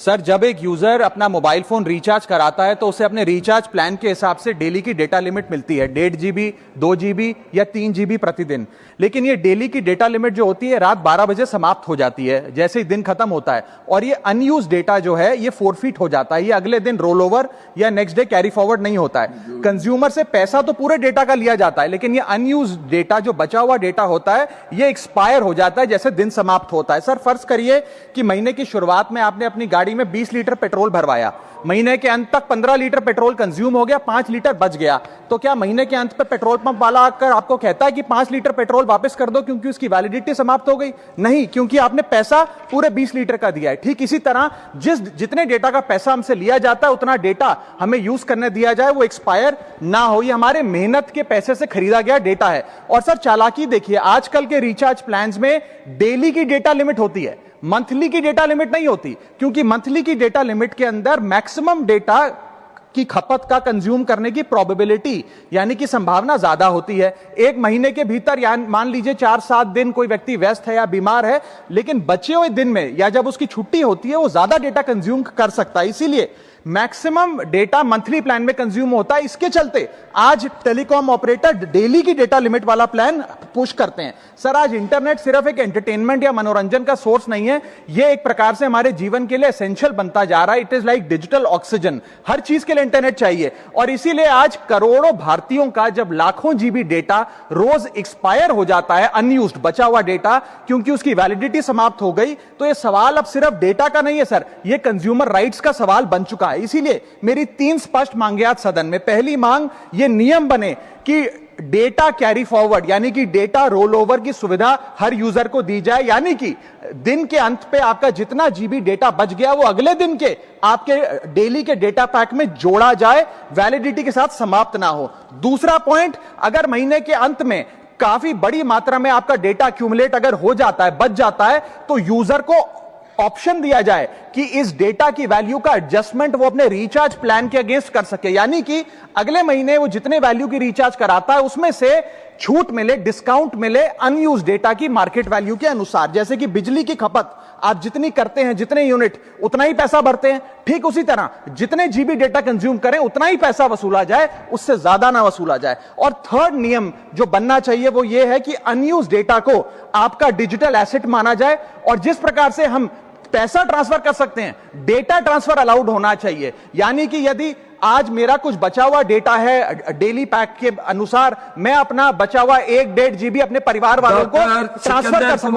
Sir, जब एक user अपना मोबाइल फोन रिचार्ज कराता है तो उसे अपने रिचार्ज प्लान के हिसाब से डेली की डेटा लिमिट मिलती है, 1.5 GB, 2 GB या 3 GB प्रतिदिन। लेकिन ये डेली की डेटा लिमिट जो होती है रात 12 बजे समाप्त हो जाती है, जैसे ही दिन खत्म होता है, और ये अनयूज डेटा जो है ये फोरफिट हो जाता है, ये अगले दिन रोल ओवर या नेक्स्ट डे कैरी फॉरवर्ड नहीं होता है। कंज्यूमर से पैसा तो पूरे डेटा का लिया जाता है, लेकिन ये अनयूज डेटा, जो बचा हुआ डेटा होता है, ये एक्सपायर हो जाता है जैसे दिन समाप्त होता है। सर, फर्ज करिए कि महीने की शुरुआत में आपने अपनी गाड़ी में 20 लीटर पेट्रोल भरवाया, महीने के अंत तक 15 लीटर पेट्रोल कंज्यूम हो गया, 5 लीटर बच गया, तो क्या महीने के अंत पे पेट्रोल पंप वाला आकर आपको कहता है कि 5 लीटर पेट्रोल वापस कर दो क्योंकि उसकी वैलिडिटी समाप्त हो गई? नहीं, क्योंकि आपने पैसा पूरे 20 लीटर का दिया है। ठीक इसी तरह जितने डेटा का पैसा हमसे लिया जाता है उतना डेटा हमें यूज करने दिया जाए, वो एक्सपायर ना हो। ये हमारे मेहनत के पैसे से खरीदा गया डेटा है। और सर, चालाकी देखिए, आजकल के रिचार्ज प्लान्स में डेली की डेटा लिमिट होती है, मंथली की डेटा लिमिट नहीं होती, क्योंकि मंथली की डेटा लिमिट के अंदर मैक्सिमम डेटा की खपत का कंज्यूम करने की प्रोबेबिलिटी यानी कि संभावना ज्यादा होती है। एक महीने के भीतर या मान लीजिए 4-7 दिन कोई व्यक्ति व्यस्त है या बीमार है, लेकिन बचे हुए दिन में या जब उसकी छुट्टी होती है वो ज्यादा डेटा कंज्यूम कर सकता है। इसीलिए मैक्सिमम डेटा मंथली प्लान में कंज्यूम होता है। इसके चलते आज टेलीकॉम ऑपरेटर डेली की डेटा लिमिट वाला प्लान पुश करते हैं। सर, आज इंटरनेट सिर्फ एक एंटरटेनमेंट या मनोरंजन का सोर्स नहीं है, यह एक प्रकार से हमारे जीवन के लिए एसेंशियल बनता जा रहा है। It is like digital oxygen. हर चीज के लिए इंटरनेट चाहिए, और इसीलिए आज करोड़ों भारतीयों का जब लाखों जीबी डेटा रोज एक्सपायर हो जाता है, अनयूज्ड बचा हुआ डेटा, क्योंकि उसकी वैलिडिटी समाप्त हो गई, तो यह सवाल अब सिर्फ डेटा का नहीं है सर, यह कंज्यूमर राइट्स का सवाल बन चुका है। इसीलिए मेरी 3 स्पष्ट मांगे आज सदन में। पहली मांग, यह नियम बने कि डेटा कैरी फॉरवर्ड यानी कि डेटा रोल ओवर की सुविधा हर यूजर को दी जाए, यानी कि दिन के अंत पे आपका जितना जीबी डेटा बच गया वो अगले दिन के आपके डेली के डेटा पैक में जोड़ा जाए, वैलिडिटी के साथ समाप्त ना हो। दूसरा पॉइंट, अगर महीने के अंत में काफी बड़ी मात्रा में आपका डेटा एक्यूमुलेट अगर हो जाता है, बच जाता है, तो यूजर को ऑप्शन दिया जाए कि इस डेटा की वैल्यू का एडजस्टमेंट वो अपने रिचार्ज प्लान के अगेंस्ट कर सके, यानी कि अगले महीने वो जितने वैल्यू की रिचार्ज कराता है उसमें से छूट मिले, डिस्काउंट मिले अनयूज डेटा की मार्केट वैल्यू के अनुसार। जैसे कि बिजली की खपत आप जितनी करते हैं, जितने यूनिट, उतना ही पैसा भरते हैं, ठीक उसी तरह जितने जीबी डेटा कंज्यूम करें उतना ही पैसा वसूला जाए, उससे ज्यादा ना वसूला जाए। और थर्ड नियम जो बनना चाहिए वो ये है कि अनयूज डेटा को आपका डिजिटल एसेट माना जाए, और जिस प्रकार से हम पैसा ट्रांसफर कर सकते हैं, डेटा ट्रांसफर अलाउड होना चाहिए। यानी कि यदि आज मेरा कुछ बचा हुआ डेटा है डेली पैक के अनुसार, मैं अपना बचा हुआ 1-1.5 GB अपने परिवार वालों को ट्रांसफर कर सकता हूं।